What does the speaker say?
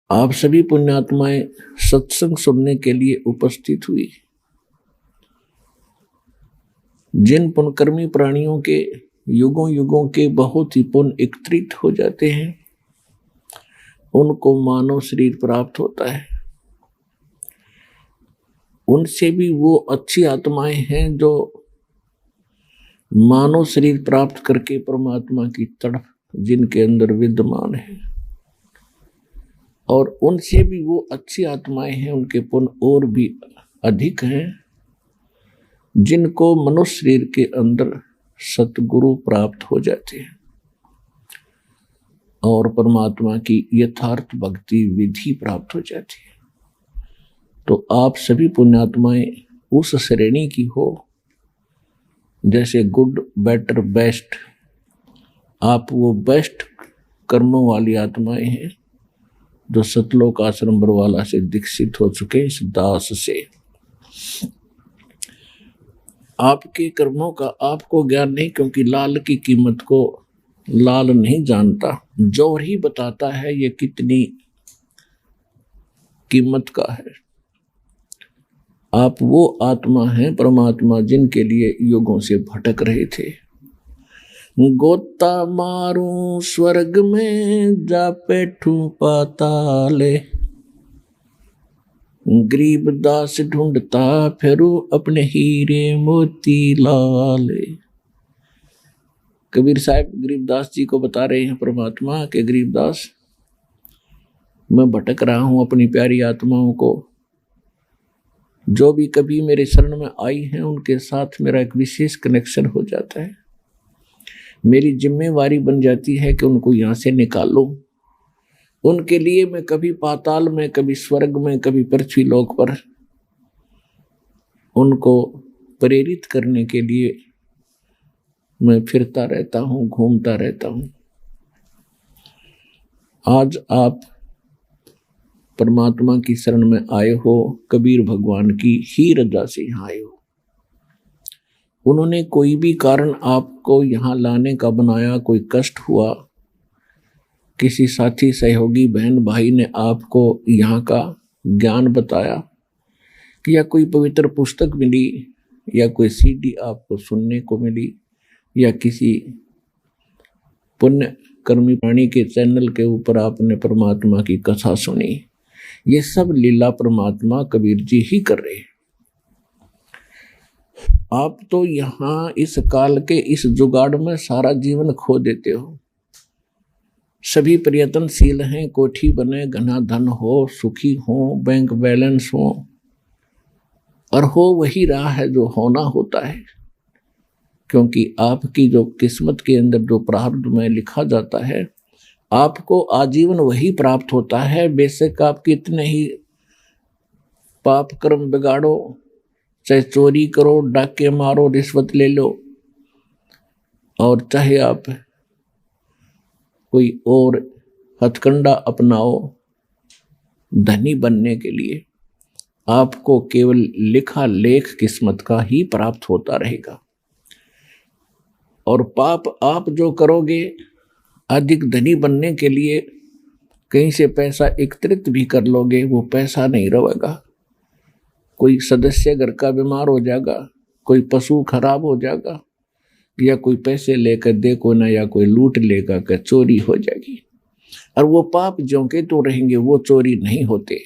आप सभी पुण्यात्माएं सत्संग सुनने के लिए उपस्थित हुई। जिन पुण्यकर्मी प्राणियों के युगों युगों के बहुत ही पुण्य एकत्रित हो जाते हैं, उनको मानव शरीर प्राप्त होता है। उनसे भी वो अच्छी आत्माएं हैं जो मानव शरीर प्राप्त करके परमात्मा की तड़प जिनके अंदर विद्यमान है, और उनसे भी वो अच्छी आत्माएं हैं, उनके पुण्य और भी अधिक हैं, जिनको मनुष्य शरीर के अंदर सतगुरु प्राप्त हो जाते हैं और परमात्मा की यथार्थ भक्ति विधि प्राप्त हो जाती है। तो आप सभी पुण्यात्माएं उस श्रेणी की हो जैसे गुड, बेटर, बेस्ट। आप वो बेस्ट कर्मों वाली आत्माएं हैं जो सतलोक आश्रम बरवाला से दीक्षित हो चुके इस दास से। आपके कर्मों का आपको ज्ञान नहीं, क्योंकि लाल की कीमत को लाल नहीं जानता, जौहर ही बताता है ये कितनी कीमत का है। आप वो आत्मा हैं परमात्मा जिनके लिए युगों से भटक रहे थे। गोता मारूं स्वर्ग में जा बैठूं पाताले, गरीब दास ढूंढता फिरू अपने हीरे मोती लाले। कबीर साहब गरीबदास जी को बता रहे हैं परमात्मा के गरीबदास, मैं भटक रहा हूं अपनी प्यारी आत्माओं को, जो भी कभी मेरे शरण में आई हैं उनके साथ मेरा एक विशेष कनेक्शन हो जाता है। मेरी जिम्मेवारी बन जाती है कि उनको यहाँ से निकालूं। उनके लिए मैं कभी पाताल में, कभी स्वर्ग में, कभी पृथ्वी लोक पर उनको प्रेरित करने के लिए मैं फिरता रहता हूँ, घूमता रहता हूँ। आज आप परमात्मा की शरण में आए हो, कबीर भगवान की ही रजा से यहाँ आए हो। उन्होंने कोई भी कारण आपको यहाँ लाने का बनाया, कोई कष्ट हुआ, किसी साथी सहयोगी बहन भाई ने आपको यहाँ का ज्ञान बताया, या कोई पवित्र पुस्तक मिली, या कोई सीडी आपको सुनने को मिली, या किसी पुण्य कर्मी प्राणी के चैनल के ऊपर आपने परमात्मा की कथा सुनी, ये सब लीला परमात्मा कबीर जी ही कर रहे हैं। आप तो यहाँ इस काल के इस जुगाड़ में सारा जीवन खो देते हो। सभी प्रयत्नशील हैं, कोठी बने, घना धन हो, सुखी हो, बैंक बैलेंस हो, और हो वही रहा है जो होना होता है, क्योंकि आपकी जो किस्मत के अंदर जो प्रारब्ध में लिखा जाता है, आपको आजीवन वही प्राप्त होता है। बेशक आप कितने ही पाप कर्म बिगाड़ो, चाहे चोरी करो, डाके मारो, रिश्वत ले लो, और चाहे आप कोई और हथकंडा अपनाओ धनी बनने के लिए, आपको केवल लिखा लेख किस्मत का ही प्राप्त होता रहेगा। और पाप आप जो करोगे, अधिक धनी बनने के लिए कहीं से पैसा एकत्रित भी कर लोगे, वो पैसा नहीं रहेगा। कोई सदस्य घर का बीमार हो जाएगा, कोई पशु खराब हो जाएगा, या कोई पैसे लेकर देखो ना, या कोई लूट लेगा कि चोरी हो जाएगी, और वो पाप जो के तो रहेंगे, वो चोरी नहीं होते।